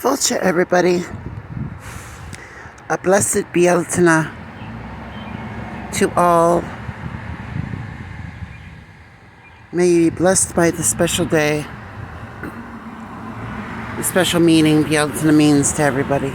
Fulcha, everybody. A blessed Bealtaine to all. May you be blessed by the special day, the special meaning Bealtaine means to everybody.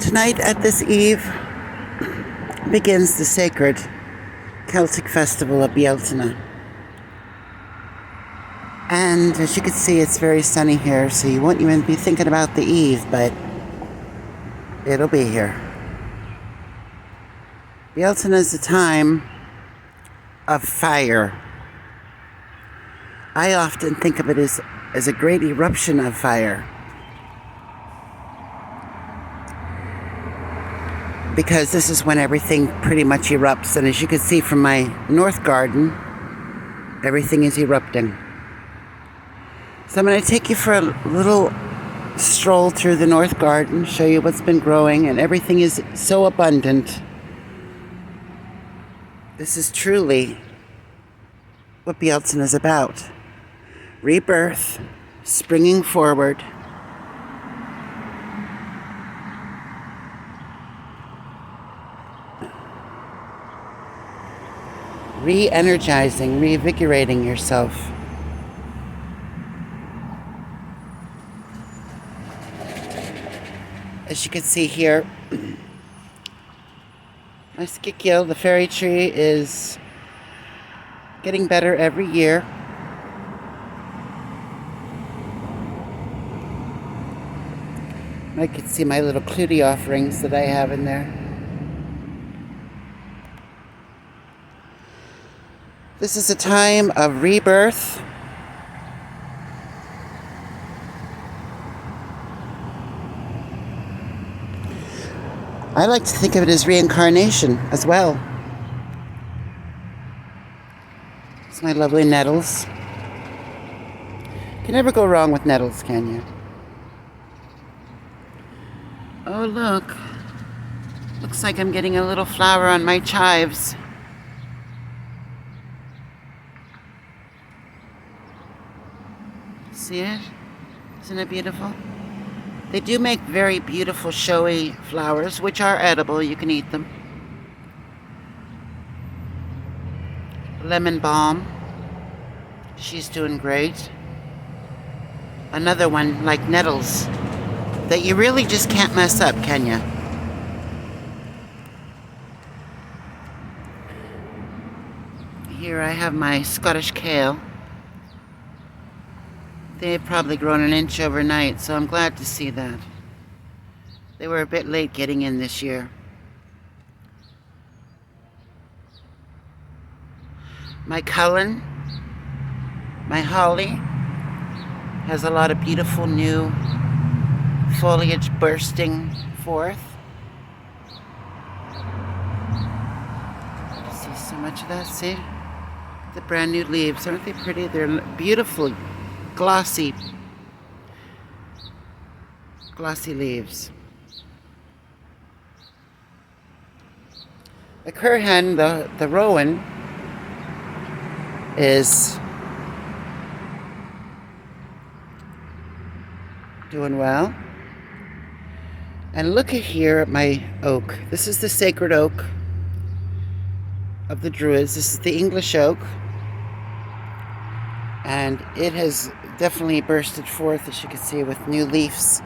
Tonight at this eve begins the sacred Celtic festival of Bealtaine. And as you can see, it's very sunny here, so you won't even be thinking about the eve, but it'll be here. Bealtaine is a time of fire. I often think of it as a great eruption of fire, because this is when everything pretty much erupts. And as you can see from my north garden, everything is erupting. So I'm going to take you for a little stroll through the north garden, show you what's been growing, and everything is so abundant. This is truly what Bealtaine is about. Rebirth, springing forward. Re-energizing, reinvigorating yourself. As you can see here, my skikil, the fairy tree, is getting better every year. I can see my little Clutie offerings that I have in there. This is a time of rebirth. I like to think of it as reincarnation as well. It's my lovely nettles. Can never go wrong with nettles, can you? Oh, look. Looks like I'm getting a little flower on my chives. See it? Isn't it beautiful? They do make very beautiful, showy flowers, which are edible. You can eat them. Lemon balm. She's doing great. Another one like nettles that you really just can't mess up, can you? Here I have my Scottish kale. They've probably grown an inch overnight, so I'm glad to see that. They were a bit late getting in this year. My cullen, my holly, has a lot of beautiful new foliage bursting forth. See so much of that, see? The brand new leaves, aren't they pretty? They're beautiful. Glossy leaves. The curhan, the rowan, is doing well. And look at here at my oak. This is the sacred oak of the Druids. This is the English oak. And it has definitely bursted forth, as you can see, with new leaves,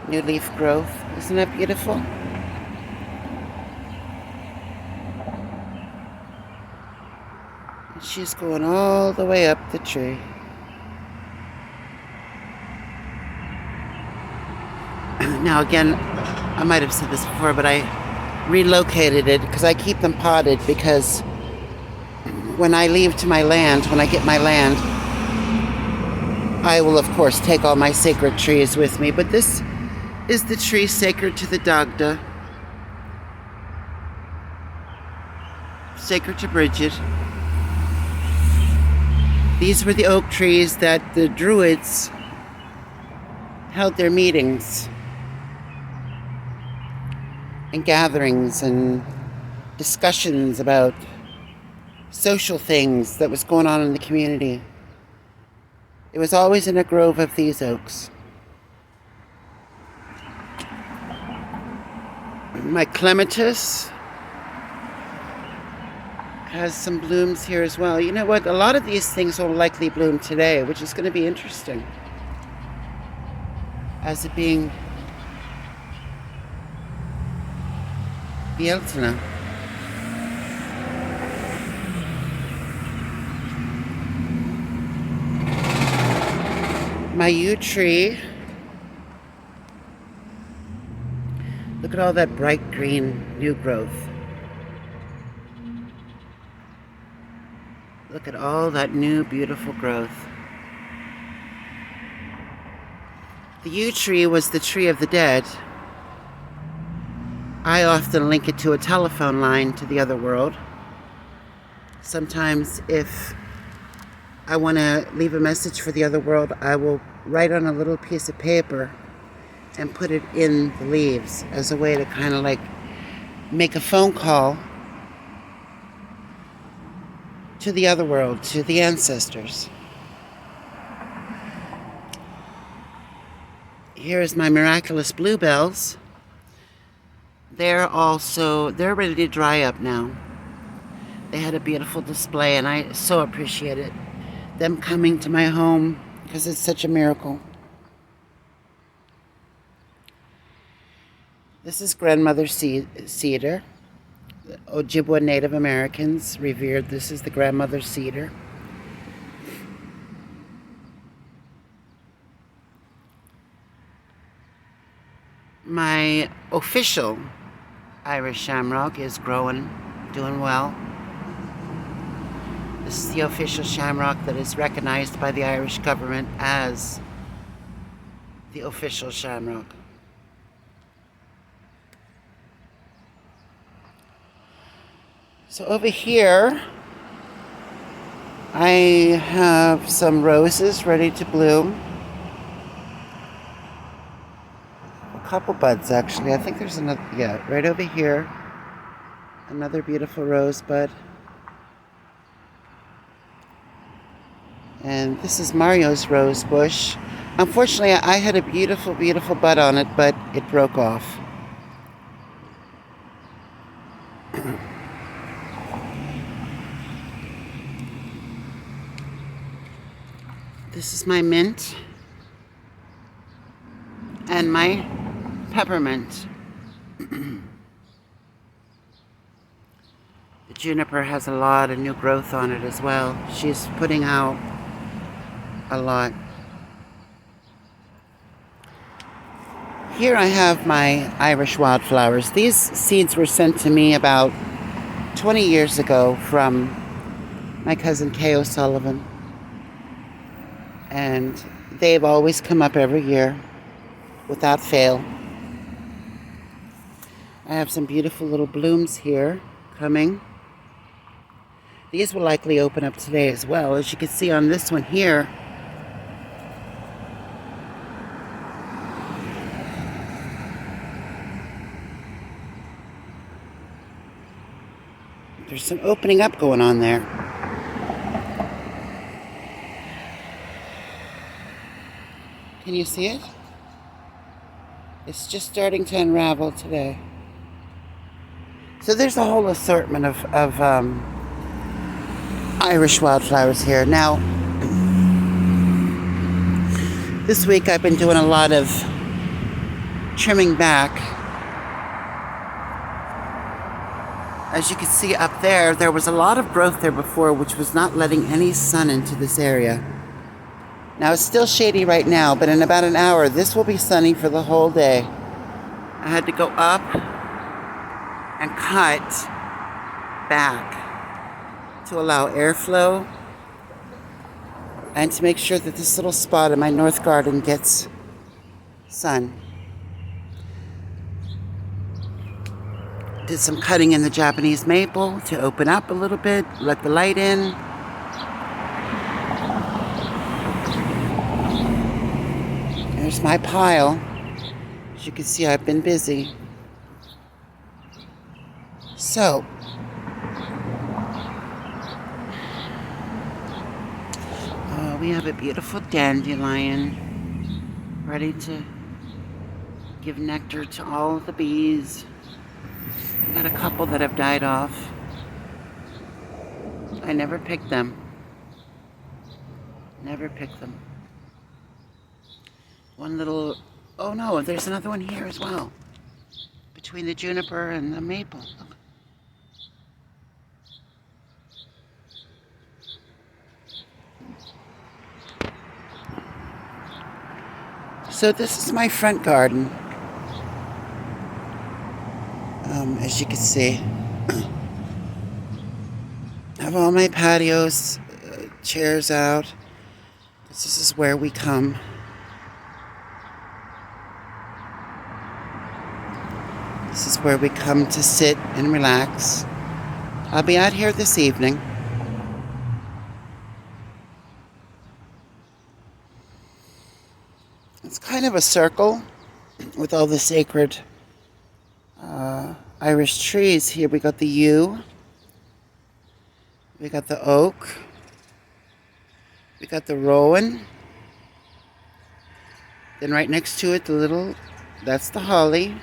new leaf growth. Isn't that beautiful? And she's going all the way up the tree. Now again, I might have said this before, but I relocated it because I keep them potted, because when I leave to my land, when I get my land, I will, of course, take all my sacred trees with me, but this is the tree sacred to the Dagda. sacred to Bridget. These were the oak trees that the Druids held their meetings and gatherings and discussions about social things that was going on in the community. It was always in a grove of these oaks. My clematis has some blooms here as well. You know what? A lot of these things will likely bloom today, which is going to be interesting. As it being Bealtaine. My yew tree. Look at all that bright green new growth. Look at all that new beautiful growth. The yew tree was the tree of the dead. I often link it to a telephone line to the other world. Sometimes if I want to leave a message for the other world, I will write on a little piece of paper and put it in the leaves as a way to kind of like make a phone call to the other world, to the ancestors. Here's my miraculous bluebells. They're ready to dry up now. They had a beautiful display and I so appreciated them coming to my home because it's such a miracle. This is grandmother cedar. The Ojibwa Native Americans revered this as the grandmother cedar. My official Irish shamrock is growing, doing well. This is the official shamrock that is recognized by the Irish government as the official shamrock. So over here, I have some roses ready to bloom. A couple buds, actually. I think there's another, yeah, right over here. Another beautiful rosebud. And this is Mario's rose bush. Unfortunately, I had a beautiful, beautiful bud on it, but it broke off. This is my mint and my peppermint. The juniper has a lot of new growth on it as well. She's putting out a lot. Here I have my Irish wildflowers. These seeds were sent to me about 20 years ago from my cousin Kay O'Sullivan. And they've always come up every year without fail. I have some beautiful little blooms here coming. These will likely open up today as well. As you can see on this one here, there's some opening up going on there. Can you see it? It's just starting to unravel today. So there's a whole assortment of Irish wildflowers here. Now, this week I've been doing a lot of trimming back. As you can see up there, there was a lot of growth there before, which was not letting any sun into this area. Now it's still shady right now, but in about an hour, this will be sunny for the whole day. I had to go up and cut back to allow airflow and to make sure that this little spot in my north garden gets sun. Did some cutting in the Japanese maple to open up a little bit, let the light in. There's my pile. As you can see, I've been busy. So, we have a beautiful dandelion ready to give nectar to all the bees. Got a couple that have died off. I never picked them. Never picked them. One little, oh no, there's another one here as well. Between the juniper and the maple. Look. So this is my front garden. As you can see, I have all my patios, chairs out. This is where we come. This is where we come to sit and relax. I'll be out here this evening. It's kind of a circle with all the sacred Irish trees. Here we got the yew, we got the oak, we got the rowan, then right next to it that's the holly,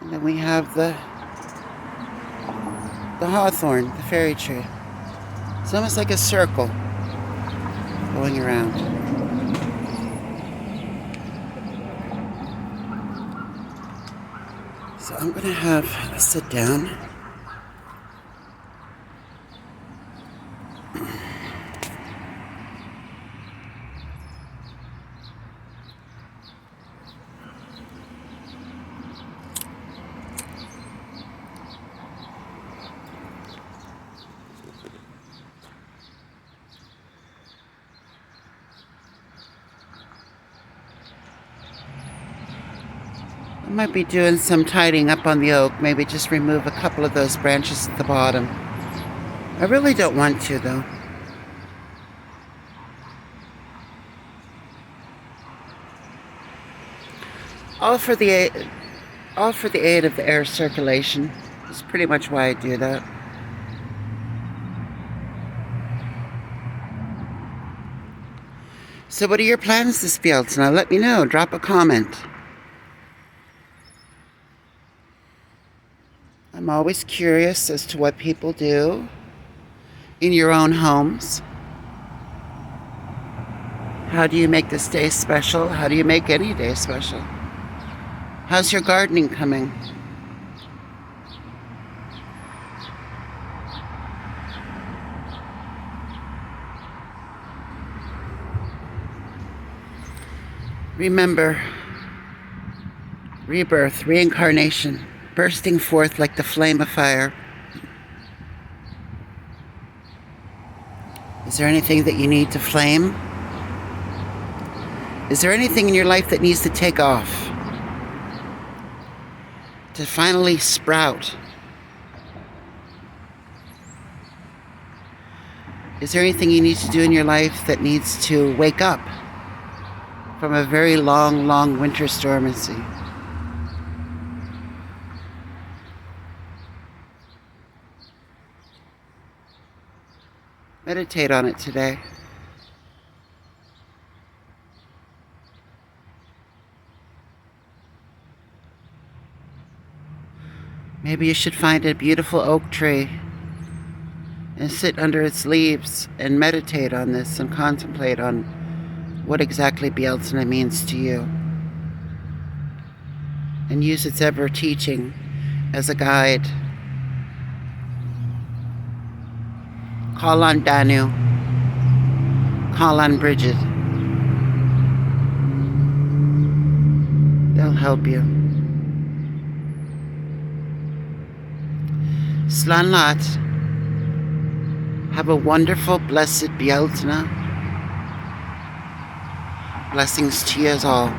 and then we have the hawthorn, the fairy tree. It's almost like a circle going around. So I'm going to have a sit down. I might be doing some tidying up on the oak, maybe just remove a couple of those branches at the bottom. I really don't want to, though. All for the aid of the air circulation. That's pretty much why I do that. So what are your plans this Bealtaine? Let me know. Drop a comment. I'm always curious as to what people do in your own homes. How do you make this day special? How do you make any day special? How's your gardening coming? Remember, rebirth, reincarnation, bursting forth like the flame of fire. Is there anything that you need to flame? Is there anything in your life that needs to take off? To finally sprout? Is there anything you need to do in your life that needs to wake up from a very long, long winter dormancy? Meditate on it today. Maybe you should find a beautiful oak tree and sit under its leaves and meditate on this and contemplate on what exactly Bealtaine means to you. And use its ever teaching as a guide. Call on Danu. Call on Bridget. They'll help you. Slán Lat. Have a wonderful, blessed Bealtaine. Blessings to you all.